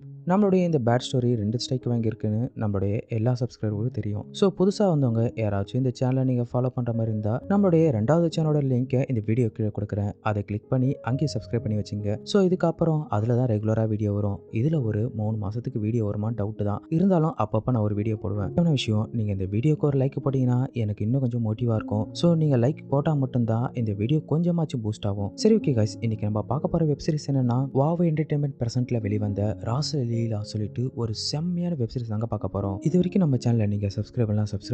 நம்மளுடைய இந்த bad story 2 strike வாங்கியிருக்குன்னு நம்மளுடைய எல்லா சப்ஸ்கிரைபருக்கும் தெரியும். ஸோ புதுசா வந்தவங்க யாராச்சும் இந்த சேனலை நீங்க ஃபாலோ பண்ற மாரி இருந்தா, நம்மளுடைய 2வது சேனலோட லிங்க்க இந்த வீடியோ கீழ குடுக்குறேன். அத கிளிக் பண்ணி அங்கேயே சப்ஸ்கிரைப் பண்ணி வச்சுங்க. ஸோ இதுக்கப்புறம் அதில தான் ரெகுலரா வீடியோ வரும். இதில ஒரு 3 மாசத்துக்கு வீடியோ வருமான்னு டவுட் தான். இருந்தாலும் அப்பப்ப நான் ஒரு வீடியோ போடுவேன். என்ன விஷயம், நீங்க இந்த வீடியோக்கு ஒரு லைக் போட்டீங்கன்னா எனக்கு இன்னும் கொஞ்சம் மோட்டிவா இருக்கும். ஸோ நீங்க லைக் போட்டா மட்டும் தான் இந்த வீடியோ கொஞ்சமாச்சும் பூஸ்ட் ஆகும். சரி, ஓகே காய்ஸ், இன்னைக்கு நம்ம பார்க்க போற வெப் சீரிஸ் என்னன்னா, வாவ் என்டர்டெயின்மென்ட் பிரசன்ட்ல வெளிவந்த ராசலீலா சொல்லிட்டு ஒரு செம்மையான வெப் சீரிஸ் தாங்க பார்க்க போறோம். இது வரைக்கும் நம்ம சேனலை நீங்க சப்ஸ்கிரைப்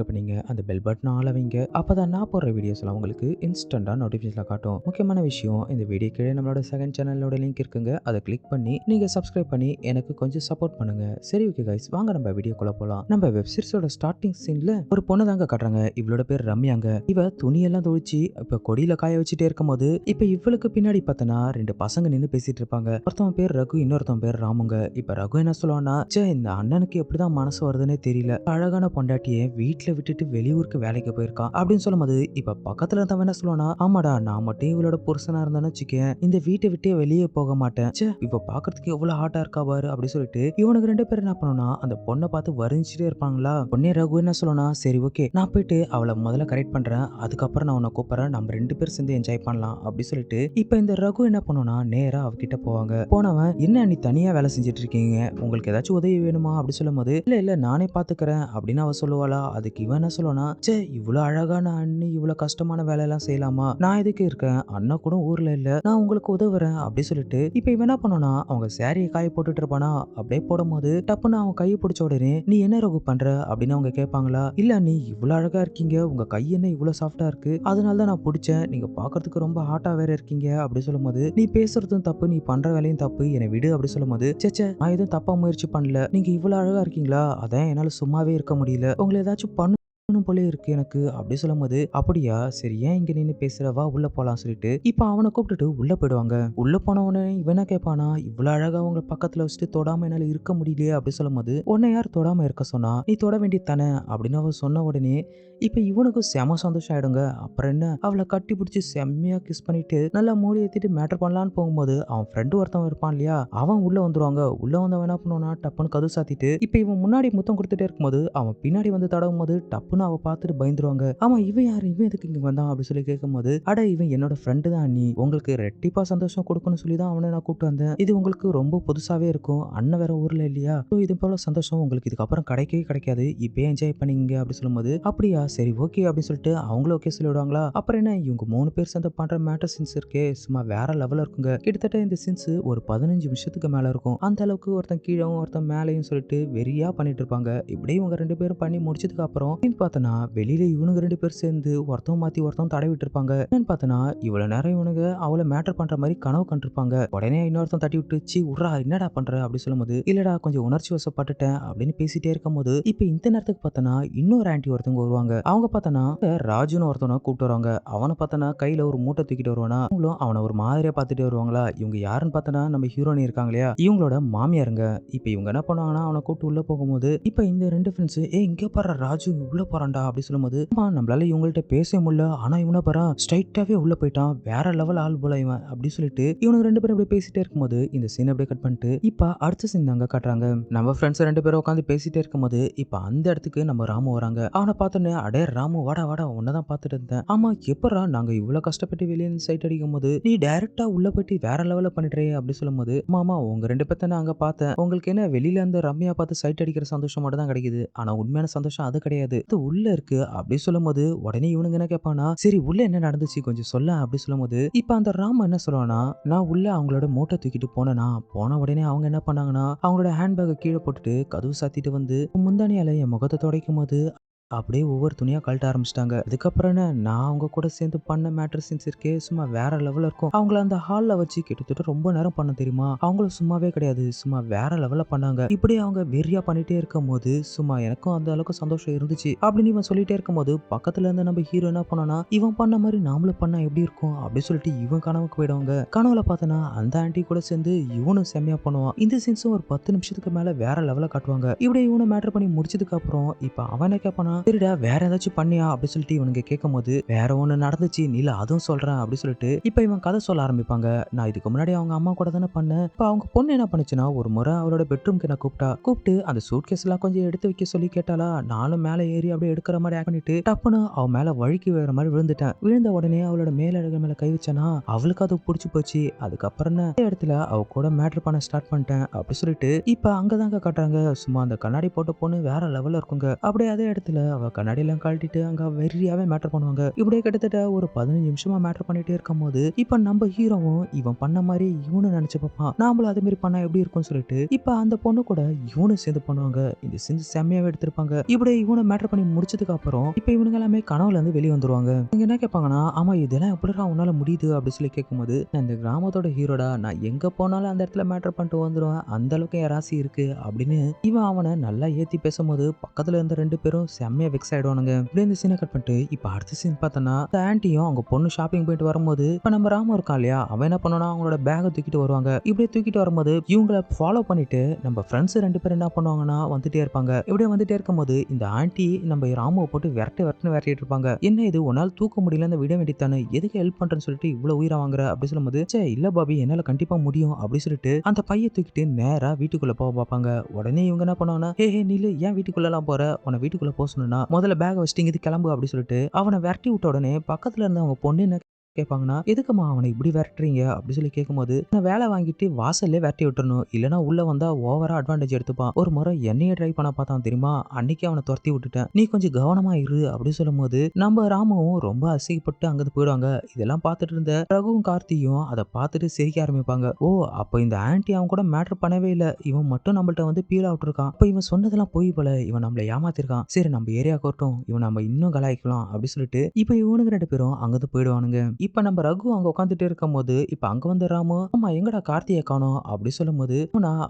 பண்ணீங்க, அந்த பெல் பட்டன் ஆல வைங்க. அப்பதான் நான் போடுற வீடியோஸ் எல்லாம் உங்களுக்கு இன்ஸ்டன்டா நோட்டிபிகேஷன்ல காட்டும். முக்கியமான விஷயம், இந்த வீடியோ கீழே நம்மளோட செகண்ட் சேனலோட லிங்க் இருக்குங்க. அதை கிளிக் பண்ணி நீங்க சப்ஸ்கிரைப் பண்ணி எனக்கு கொஞ்சம் சப்போர்ட் பண்ணுங்க. சரி, ஓகே கைஸ், வாங்க நம்ம வீடியோக்குள்ள போலாம். நம்ம வெப் சீரிஸோட ஸ்டார்டிங் சீன்ல ஒரு பொண்ணு தாங்க காட்டுறாங்க. இவளோட பேர் ரம்யாங்க. இவ துணியெல்லாம் துவைச்சு இப்ப கொடியில காய வச்சுட்டே இருக்கும்போது இப்ப இவளுக்கு பின்னாடி பார்த்தனா 2 பசங்க நின்னு பேசிட்டு இருப்பாங்க. ஒருத்தவன் பேர் ரகு, இன்னொருத்தவன் பேர் ராமுங்க. இப்ப ரகு என்ன சொல்லுவான்னா, ச்சே, இந்த அண்ணனுக்கு எப்படிதான் மனசு வருதுன்னே தெரியல. அழகான பொண்டாட்டியை வீட்டுல விட்டுட்டு வெளியூருக்கு வேலைக்கு போயிருக்கான் அப்படின்னு சொல்லும்போது, இப்ப பக்கத்துல இருந்தவன் என்ன சொல்லுவானா, ஆமாடா, நான் மட்டும் இவளோட புருஷனா இருந்தான்னு வச்சுக்கேன், இந்த வீட்டை விட்டே வெளியே போக மாட்டேன். ச்சே, இப்ப பாக்குறதுக்கு எவ்வளவு ஹாட்டா இருக்கா பாரு அப்படி சொல்லிட்டு இவனுக்கு 2 பேரும் என்ன பண்ணணும்னா அந்த பொண்ணை பார்த்து வரிஞ்சிட்டே இருப்பாங்களா. பொண்ணே ரகு என்ன சொல்லணும்னா, சரி ஓகே, நான் போயிட்டு அவளை முதல்ல கரெக்ட் பண்றேன், அதுக்கப்புறம் நான் உன்னை கூப்பிடுறேன், நம்ம 2 பேரும் சேர்ந்து என்ஜாய் பண்ணலாம் அப்படி சொல்லிட்டு இப்ப இந்த ரகு என்ன பண்ணுனா நேரா அவகிட்ட போவாங்க. போனவன், என்ன நீ தனியா வேலை செஞ்சுட்டு இருக்கீங்க, உங்களுக்கு ஏதாச்சும் உதவி வேணுமா அப்படி சொல்லும்போது, இல்ல இல்ல நானே பாத்துக்கிறேன் அப்படின்னு அவ சொல்லுவாளா. அதுக்கு இவன் என்ன சொல்லுவானா, சே, இவ்வளவு அழகான அண்ணி இவ்வளவு கஷ்டமான வேலை எல்லாம் செய்யலாமா, நான் எதுக்கு இருக்கேன், அண்ணா கூட ஊர்ல இல்ல, நான் உங்களுக்கு உதவுறேன் அப்படி சொல்லிட்டு இப்ப இவன் என்ன பண்ணனா அவங்க சாரியை காய போட்டுட்டு இருப்பானா. அப்படியே போடும்போது டப்புன்னு அவன் கையை பிடிச்ச உடனே, நீ என்ன ரகு பண்ற அப்படின்னு அவங்க கேட்பாங்களா. இல்ல, நீ இவ்வளவு அழகா இருக்கீங்க, உங்க கை என்ன இவ்வளவு சாஃப்டா இருக்கு, அதனால தான் நான் பிடிச்சேன், நீங்க பாக்குறதுக்கு ரொம்ப ஹாட்டா வேற இருக்கீங்க அப்படி சொல்லும்போது, நீ பேசுறதும் தப்பு, நீ பண்ற வேலையும் தப்பு, என்னை விடு அப்படி சொல்லும்போது, சேச்சே, நான் எதுவும் தப்பா முயற்சி பண்ணல, நீங்க இவ்வளவு அழகா இருக்கீங்களா, அதான் என்னால சும்மாவே இருக்க முடியல, உங்களை ஏதாச்சும் பண்ணணும் போல இருக்கு எனக்கு அப்படி சொல்லும்போது, அப்படியா, சரி ஏன் இங்க நின்னு பேசுற, வா உள்ள போலாம் சொல்லிட்டு இப்ப அவனை கூப்பிட்டுட்டு உள்ள போயிடுவாங்க. உள்ள போன உடனே இவன் என்ன கேட்பானா, இவ்வளவு அழகா உங்க பக்கத்துல வச்சுட்டு தொடாம என்னால இருக்க முடியலையே அப்படி சொல்லும்போது, உன்னை யார் தொடாம இருக்க சொன்னா, நீ தொட வேண்டியது தானே அப்படின்னு அவ சொன்ன உடனே இப்ப இவனுக்கு செம சந்தோஷம் ஆயிடுங்க. அப்புறம் என்ன, அவளை கட்டி பிடிச்சி செம்மையா கிஸ் பண்ணிட்டு நல்லா மூடி ஏத்திட்டு மேட்டர் பண்ணலான்னு போகும்போது அவன் ஃப்ரெண்டு ஒருத்தவன் இருப்பான் இல்லையா, அவன் உள்ள வந்துருவாங்க. உள்ள வந்தவன் என்ன பண்ணுவானா, டப்புன்னு கதவு சாத்திட்டு இப்ப இவன் முன்னாடி முத்தம் கொடுத்துட்டே இருக்கும்போது அவன் பின்னாடி வந்து தடவும் போது டப்புன்னு அவ பார்த்துட்டு பயந்துருவாங்க. ஆமா, இவன் யாரு, இவன் எதுக்கு இங்க வந்தான் அப்படி சொல்லி கேட்கும்போது, அட இவன் என்னோட ஃப்ரெண்டு தான் அண்ணி, உங்களுக்கு ரெட்டிப்பா சந்தோஷம் கொடுக்கணும்னு சொல்லி தான் அவனை நான் கூப்பிட்டு வந்தேன், இது உங்களுக்கு ரொம்ப புதுசாவே இருக்கும், அண்ணன் வேற ஊர்ல இல்லையா, இது போல சந்தோஷம் உங்களுக்கு இதுக்கப்புறம் கிடைக்கவே கிடைக்காது, இப்பயே என்ஜாய் பண்ணீங்க அப்படி சொல்லும்போது, அப்படியா சரி ஓகே அப்படின்னு சொல்லிட்டு அவங்களும் ஓகே சொல்லிவிடுவாங்களா. அப்புறம் என்ன, இவங்க 3 பேர் சேர்ந்து பண்ற மேட்டர் சீன்ஸ் இருக்கே சும்மா வேற லெவல்ல இருக்குங்க. கிட்டத்தட்ட இந்த சீன்ஸ் ஒரு 15 நிமிஷத்துக்கு மேல இருக்கும். அந்த அளவுக்கு ஒருத்தன் கீழவும் ஒருத்தன் மேலையும் சொல்லிட்டு வெறியா பண்ணிட்டு இருப்பாங்க. இப்படியே இவங்க 2 பேரும் பண்ணி முடிச்சதுக்கு அப்புறம் பார்த்தனா வெளியில இவனுங்க 2 பேர் சேர்ந்து ஒருத்தன் மாத்தி ஒருத்தன் தடவிட்டு இருப்பாங்க. என்னன்னு பார்த்தனா, இவ்வளவு நேரம் இவனுங்க அவளை மேட்டர் பண்ற மாதிரி கனவு கண்டிருப்பாங்க. உடனே இன்னொருத்தன் தட்டி விட்டு, சி உர்ரா, என்னடா பண்ற அப்படி சொல்லும்போது, இல்லடா கொஞ்சம் உணர்ச்சி வசப்பட்டுட்டேன் அப்படின்னு பேசிட்டே இருக்கும்போது இப்ப இந்த நேரத்துக்கு பார்த்தனா இன்னொரு ஆன்ட்டி ஒருத்தவங்க வருவாங்க. அவங்க பார்த்தனா ராஜுன்னு ஒருத்தவனை கூப்பிட்டு வருவாங்க. அவனை பார்த்தனா கையில ஒரு மூட்டை தூக்கிட்டு வருவானா. அவங்களும் அவனை ஒரு மாதிரியா பார்த்துட்டு வருவாங்களா. இவங்க யாருன்னு பார்த்தனா நம்ம ஹீரோனி இருக்காங்க இல்லையா, இவங்களோட மாமியாருங்க. இப்ப இவங்க என்ன பண்ணுவாங்கன்னா அவனை கூப்பிட்டு உள்ள போகும்போது இப்ப இந்த 2 ஃப்ரெண்ட்ஸ், ஏ இங்க பாரு ராஜு உள்ள போறான்டா அப்படி சொல்லும்போது, ஆமா நம்மளால இவங்கள்ட்ட பேசவே முடியல, ஆனா இவனை பாரு ஸ்ட்ரைட்டாவே உள்ள போயிட்டான், வேற லெவல் ஆள் போல இவன் அப்படி சொல்லிட்டு இவனுக்கு 2 பேரும் அப்படியே பேசிட்டே இருக்கும்போது இந்த சீன் அப்படியே கட் பண்ணிட்டு இப்ப அடுத்த சீன் தாங்க காட்டுறாங்க. நம்ம ஃப்ரெண்ட்ஸ் 2 பேரும் உட்காந்து பேசிட்டே இருக்கும்போது இப்ப அந்த இடத்துக்கு நம்ம ராமு வராங்க. அவனை பார்த்தோன்னே, அடே ராமு, வாடா வாடா, உன்னதான் பார்த்துட்டு இருந்தேன். ஆமா, எப்படா நாங்க இவ்வளவு கஷ்டப்பட்டு வெளியே சைட் அடிக்கும் போது நீ டைரக்டா உள்ள போயிட்டு வேற லெவல்ல பண்ணிடுறே அப்படி சொல்லும்போது, மாமா உங்க 2 பேர்த்த நான் அங்க பார்த்தேன், உங்களுக்கு என்ன வெளியில அந்த ரம்யா பார்த்து சைட் அடிக்கிற சந்தோஷம் மட்டும் தான் கிடைக்குது, ஆனா உண்மையான சந்தோஷம் அது கிடையாது, அது உள்ள இருக்கு அப்படி சொல்லும்போது உடனே இவனுங்க என்ன கேட்பானா, சரி உள்ள என்ன நடந்துச்சு கொஞ்சம் சொல்ல அப்படி சொல்லும்போது இப்ப அந்த ராம என்ன சொல்லுவானா, நான் உள்ள அவங்களோட மூட்டை தூக்கிட்டு போனேனா, போன உடனே அவங்க என்ன பண்ணாங்கன்னா அவங்களோட ஹேண்ட்பேக்கை கீழே போட்டுட்டு கதவு சாத்திட்டு வந்து முந்தானியால என் முகத்தை துடைக்கும் போது அப்படியே ஒவ்வொரு துணியா கழட்ட ஆரம்பிச்சிட்டாங்க. அதுக்கப்புறம் என்ன, நான் அவங்க கூட சேர்ந்து பண்ண மேட்டர் சீன்ஸ் இருக்கே சும்மா வேற லெவல்ல இருக்கும். அவங்கள அந்த ஹால்ல வச்சு கிட்டத்தட்ட ரொம்ப நேரம் பண்ண தெரியுமா, அவங்களும் சும்மாவே கிடையாது, சும்மா வேற லெவல்ல பண்ணாங்க. இப்படி அவங்க வெறியா பண்ணிட்டே இருக்கும் போது சும்மா எனக்கும் அந்த அளவுக்கு சந்தோஷம் இருந்துச்சு அப்படின்னு இவன் சொல்லிட்டே இருக்கும்போது பக்கத்துல இருந்து நம்ம ஹீரோ என்ன பண்ணனா, இவன் பண்ண மாதிரி நாமளும் பண்ணா எப்படி இருக்கும் அப்படின்னு சொல்லிட்டு இவன் கனவுக்கு போயிடுவாங்க. கனவுல பார்த்தனா அந்த ஆன்ட்டி கூட சேர்ந்து இவனும் செம்மையா பண்ணுவான். இந்த சீன்ஸும் ஒரு 10 நிமிஷத்துக்கு மேல வேற லெவல்ல காட்டுவாங்க. இப்படி இவனை மேட்டர் பண்ணி முடிச்சதுக்கு அப்புறம் இப்ப அவன் என்ன கேட்பானா, சரிடா வேற ஏதாச்சும் பண்ணியா அப்படி சொல்லிட்டு இவனுங்க கேட்கும்போது வேற ஒண்ணு நடந்துச்சு நீல அதுவும் சொல்றேன் அப்படி சொல்லிட்டு இப்ப இவன் கதை சொல்ல ஆரம்பிப்பாங்க. நான் இதுக்கு முன்னாடி அவங்க அம்மா கூட தானே பண்ணேன். இப்ப அவங்க பொண்ணு என்ன பண்ணுச்சுன்னா ஒரு முறை அவளோட பெட்ரூம்க்கு என்ன கூப்பிட்டு அந்த சூட்கேஸ் எல்லாம் கொஞ்சம் எடுத்து வைக்க சொல்லி கேட்டாளா. நானும் மேல ஏறி அப்படியே எடுக்கிற மாதிரி ஆக்ட் பண்ணிட்டு டப்புன்னு அவ மேல வழுக்கி வேற மாதிரி விழுந்துட்டேன். விழுந்த உடனே அவளோட மேலழகு மேல கை வச்சனா அவளுக்கு அது பிடிச்சி போச்சு. அதுக்கப்புறம் இடத்துல அவ கூட மேட்டர் பண்ண ஸ்டார்ட் பண்ணிட்டேன் அப்படி சொல்லிட்டு இப்ப அங்கதாங்க காட்டுறாங்க. சும்மா அந்த கண்ணாடி போட்ட பொண்ணு வேற லெவல்ல இருக்குங்க. அப்படியே அதே இடத்துல அவ கண்ணாடி எல்லாம் கழட்டிட்டு அங்க வெறியாவே மேட்டர் பண்ணுவாங்க. இப்படியே கிட்டத்தட்ட ஒரு 15 நிமிஷமா மேட்டர் பண்ணிட்டே இருக்கும் போது இப்ப நம்ம ஹீரோவும் இவன் பண்ண மாதிரி இவனு நினைச்சு பார்ப்பான். நாமளும் அதே மாதிரி பண்ணா எப்படி இருக்கும்னு சொல்லிட்டு இப்ப அந்த பொண்ணு கூட இவனு சேர்ந்து பண்ணுவாங்க. இந்த சேர்ந்து செம்மையாவே எடுத்திருப்பாங்க. இப்படியே இவனை மேட்டர் பண்ணி முடிச்சதுக்கு அப்புறம் இப்ப இவனுங்க எல்லாமே கனவுல இருந்து வெளியே வந்துருவாங்க. இவங்க என்ன கேட்பாங்கன்னா ஆமா இதெல்லாம் எப்படிடா உன்னால முடியுது அப்படின்னு சொல்லி கேட்கும்போது நான் இந்த கிராமத்தோட ஹீரோடா, நான் எங்க போனாலும் அந்த இடத்துல மேட்டர் பண்ணிட்டு வந்துருவேன், அந்த அளவுக்கு என் ராசி இருக்கு அப்படின்னு இவன் அவனை நல்லா ஏத்தி பேசும்போது பக்கத்துல இருந்த 2 பேரும் செம்மையா வெக்ஸ் ஆயிடுவானுங்க. இப்படியே இந்த சீனை கட் பண்ணிட்டு இப்ப அடுத்த சீன் பார்த்தோன்னா இந்த ஆன்ட்டியும் அவங்க பொண்ணு ஷாப்பிங் போயிட்டு வரும்போது இப்ப நம்ம ராம இருக்கான் இல்லையா, அவன் என்ன பண்ணுவானா அவங்களோட பேக்கை தூக்கிட்டு வருவாங்க. இப்படியே தூக்கிட்டு வரும்போது இவங்களை ஃபாலோ பண்ணிட்டு நம்ம ஃப்ரெண்ட்ஸ் 2 பேரும் என்ன பண்ணுவாங்கன்னா வந்துட்டே இருப்பாங்க. இப்படியே வந்துட்டே இருக்கும்போது இந்த ஆன்ட்டி நம்ம ராமுவை போட்டு விரட்டிட்டு இருப்பாங்க. என்ன இது உன்னால் தூக்க முடியல இந்த விட வேண்டித்தானே, எதுக்கு ஹெல்ப் பண்றேன்னு சொல்லிட்டு இவ்வளவு உயிரை வாங்குற அப்படி சொல்லும்போது சே இல்ல பாபி என்னால கண்டிப்பா முடியும் அப்படி சொல்லிட்டு அந்த பையை தூக்கிட்டு நேரா வீட்டுக்குள்ள போக பார்ப்பாங்க. உடனே இவங்க என்ன பண்ணுவாங்கன்னா ஹே நீலு ஏன் வீட்டுக்குள்ள எல்லாம் போற, உன்னை வீட்டுக்குள்ள போக சொன்னா முதல்ல பேக் வச்சுட்டு இங்க கிளம்பு அப்படி சொல்லிட்டு அவனை விரட்டி விட்ட உடனே பக்கத்துல இருந்த அவங்க பொண்ணு என்ன கேட்பாங்கன்னா எதுக்குமா அவனை இப்படி விரட்டுறீங்க அப்படி சொல்லி கேட்கும்போது நான் வேலை வாங்கிட்டு வாசல்லே விரட்டி விட்டுறணும், இல்லைன்னா உள்ள வந்தா ஓவரா அட்வான்டேஜ் எடுத்துப்பான். ஒரு முறை என்னையே ட்ரை பண்ண பார்த்தான் தெரியுமா, அன்னைக்கு அவனை துரத்தி விட்டுட்டேன், நீ கொஞ்சம் கவனமா இரு அப்படி சொல்லும் போது நம்ம ராமுவும் ரொம்ப அசிங்கப்பட்டு அங்கிருந்து போயிடுவாங்க. இதெல்லாம் பார்த்துட்டு இருந்த ரகுவும் கார்த்தியும் அதை பார்த்துட்டு சிரிக்க ஆரம்பிப்பாங்க. ஓ அப்ப இந்த ஆன்ட்டி அவன் கூட மேட்டர் பண்ணவே இல்லை, இவன் மட்டும் நம்மள்ட்ட வந்து பீல் அவுட் இருக்கான், அப்ப இவன் சொன்னதெல்லாம் போய் போல, இவன் நம்மளை ஏமாத்திருக்கான், சரி நம்ம ஏரியா கோட்டும் இவன் நம்ம இன்னும் கலாய்க்கலாம் அப்படி சொல்லிட்டு இப்ப இவனுக்கு 2 பேரும் அங்கிருந்து போயிடுவானுங்க. இப்ப நம்ம ரகு அங்க உட்காந்துட்டு இருக்கும் போது இப்ப அங்க வந்து ராமு ஆமா எங்கடா கார்த்தியை காணோம் அப்படி சொல்லும் போது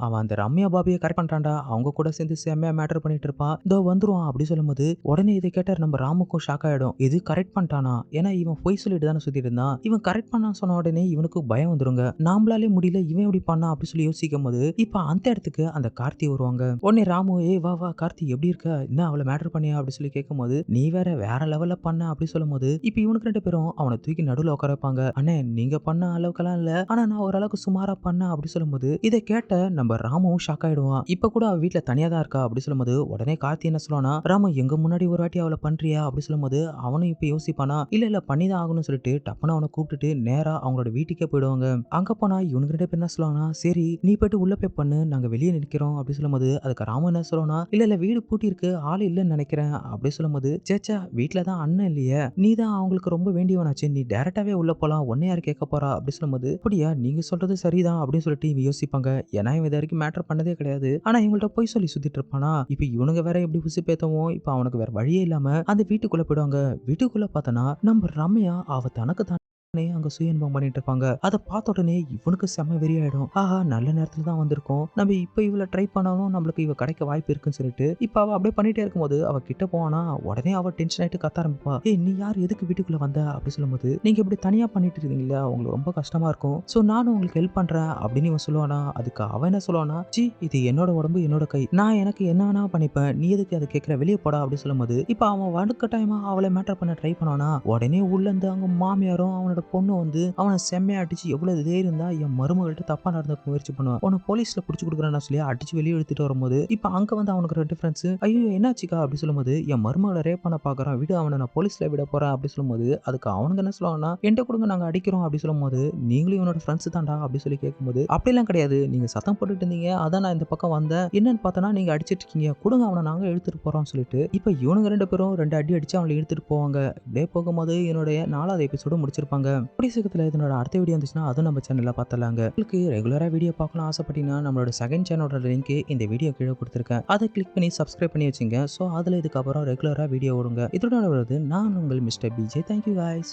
அவன் அந்த ரம்யா பாபியை கரெக்ட் பண்றான்டா, அவங்க கூட சேர்ந்து செம்மையா மேட்டர் பண்ணிட்டு இருப்பான், இதோ வந்துருவான் அப்படி சொல்லும் போது உடனே இதை கேட்ட நம்ம ராமுக்கும் ஷாக் ஆயிடும். இது கரெக்ட் பண்ணிட்டானா, ஏன்னா இவன் பொய் சொல்லிட்டு தானே சுத்திட்டு இருந்தான், இவன் கரெக்ட் பண்ணான்னு சொன்ன உடனே இவனுக்கு பயம் வந்துருங்க, நாமளாலே முடியல இவன் எப்படி பண்ணா அப்படி சொல்லி யோசிக்கும் போது இப்ப அந்த இடத்துக்கு அந்த கார்த்தி வருவாங்க. உடனே ராமு ஏய் வா வா கார்த்தி எப்படி இருக்க, என்ன அவளை மேட்டர் பண்ணியா அப்படி சொல்லி கேட்கும் போது நீ வேற லெவல்ல பண்ண அப்படி சொல்லும் போது இப்ப இவனுக்கு 2 பேரும் அவனை தூக்கி நடுவில் உட்கார வைப்பாங்க. அண்ணே நீங்க பண்ண அளவுக்கெல்லாம் இல்ல, ஆனா நான் ஓரளவுக்கு சுமாரா பண்ண அப்படி சொல்லும்போது இதை கேட்ட நம்ம ராமுவும் ஷாக் ஆயிடுவான். இப்ப கூட அவ வீட்டுல தனியா தான் இருக்கா அப்படி சொல்லும்போது உடனே கார்த்தி என்ன சொல்லுவானா ராமு எங்க முன்னாடி ஒரு வாட்டி அவளை பண்றியா அப்படி சொல்லும்போது அவனும் இப்ப யோசிப்பானா இல்ல பண்ணிதான் ஆகணும்னு சொல்லிட்டு டப்புன்னு அவனை கூப்பிட்டுட்டு நேரா அவங்களோட வீட்டுக்கே போயிடுவாங்க. அங்க போனா இவனுக்கு 2 பேர் என்ன சொல்லுவானா சரி நீ போயிட்டு உள்ள போய் பண்ணு நாங்க வெளியே நிக்கிறோம் அப்படி சொல்லும்போது அதுக்கு ராமு என்ன சொல்லுவானா இல்ல வீடு பூட்டி இருக்கு ஆள் இல்லைன்னு நினைக்கிறேன் அப்படி சொல்லும்போது சேச்சா வீட்டுலதான் அண்ணன் இல்லையே, நீ தான் அவங்களுக்கு ரொம்ப வேண்டியவனாச்சு, நீ டைரக்டாவே உள்ள போலாம் ஒன்னே யாரு கேட்க போறா அப்படி சொல்லும்போது அப்படியா நீங்க சொல்றது சரிதான் அப்படின்னு சொல்லிட்டு இவங்க யோசிப்பாங்க. ஏன்னா இவன் இது வரைக்கும் மேட்டர் பண்ணதே கிடையாது, ஆனா இவங்கள்ட்ட போய் சொல்லி சுத்திட்டு இருப்பானா. இப்ப இவனுங்க வேற எப்படி உசு பேத்தவும் இப்ப அவனுக்கு வேற வழியே இல்லாம அந்த வீட்டுக்குள்ள போயிடுவாங்க. வீட்டுக்குள்ள பார்த்தனா நம்ம ரம்யா அவ தனக்கு அங்க சுய இன்பம் பண்ணிட்டு இருப்பாங்க. அதை பார்த்த உடனே இவனுக்கு செம்ம வெறியாயிடும். ஆஹா நல்ல நேரத்துல தான் வந்திருக்கோம், நம்ம இப்ப இவளை ட்ரை பண்ணாலும் நம்மளுக்கு இவ கிடைக்க வாய்ப்பு இருக்குன்னு சொல்லிட்டு இப்ப அவ அப்படியே பண்ணிட்டே இருக்கும்போது அவ கிட்ட போவானா உடனே அவ டென்ஷன் ஆயிட்டு கத்த ஆரம்பிப்பா. ஏய் நீ யார் எதுக்கு வீட்டுக்குள்ள வந்த அப்படி சொல்லும்போது நீங்க இப்படி தனியா பண்ணிட்டு இருக்கீங்களா உங்களுக்கு ரொம்ப கஷ்டமா இருக்கும், சோ நானும் உங்களுக்கு ஹெல்ப் பண்றேன் அப்படின்னு இவன் சொல்லுவானா. அதுக்கு அவன் என்ன சொல்லுவானா ஜி இது என்னோட உடம்பு என்னோட கை, நான் எனக்கு என்ன வேணா பண்ணிப்பேன், நீ எதுக்கு அதை கேட்கிற வெளியே போடா அப்படி சொல்லும்போது இப்ப அவன் வடுக்கட்டாயமா அவளை மேட்டர் பண்ண ட்ரை பண்ணானா. உடனே உள்ள இருந்து அவங்க மாமியாரும் அவனோட பொண்ணு வந்து அவனை செம்மையா அடிச்சு எவ்வளவு தைரியம் தான் என் மருமகள்கிட்ட தப்பா நடந்துக்க முயற்சி பண்ணுவான், உன போலீஸ்ல புடிச்சு கொடுக்குறேன்னு சொல்லி அடிச்சு வெளியே எடுத்துட்டு வரும்போது இப்ப அங்க வந்து அவனுக்கு 2 ஃப்ரெண்ட்ஸ் ஐயோ என்னாச்சுக்கா அப்படி சொல்லும்போது என் மருமகளை ரேப் பண்ண பாக்குறான் விடு அவனை நான் போலீஸ்ல விட போறேன் அப்படி சொல்லும்போது அதுக்கு அவனுக்கு என்ன சொல்லுவாங்கன்னா என்கிட்ட கொடுங்க நாங்க அடிக்கிறோம் அப்படி சொல்லும்போது நீங்களும் இவனோட ஃப்ரெண்ட்ஸ் தான்டா அப்படி சொல்லி கேட்கும்போது அப்படிலாம் கிடையாது நீங்க சத்தம் போட்டுட்டு இருந்தீங்க அதான் நான் இந்த பக்கம் வந்தேன், என்னன்னு பார்த்தனா நீங்க அடிச்சிட்டு இருக்கீங்க கொடுங்க அவனை நாங்க எடுத்துட்டு போறோம்னு சொல்லிட்டு இப்ப இவனுங்க 2 பேரும் 2 அடி அடிச்சு அவங்களை எடுத்துட்டு போவாங்க. இப்படியே போகும்போது என்னுடைய 4வது எபிசோடு முடிச்சிருப்பாங்க. அப்படி சீக்கிரத்தில் இதனோட அடுத்த வீடியோ வந்துச்சுன்னா அதுவும் நம்ம சேனல்ல பார்த்தலாங்க. உங்களுக்கு ரெகுலரா வீடியோ பார்க்கலாம் ஆசைப்பட்டீங்கன்னா நம்மளோட செகண்ட் சேனலோட லிங்க் இந்த வீடியோ கீழே கொடுத்துருக்கேன், அதை கிளிக் பண்ணி சப்ஸ்கிரைப் பண்ணி வச்சுங்க. ஸோ அதுல இதுக்கப்புறம் ரெகுலரா வீடியோ ஓடுங்க. இதோட வருது நான் உங்கள் மிஸ்டர் பிஜே. Thank you guys.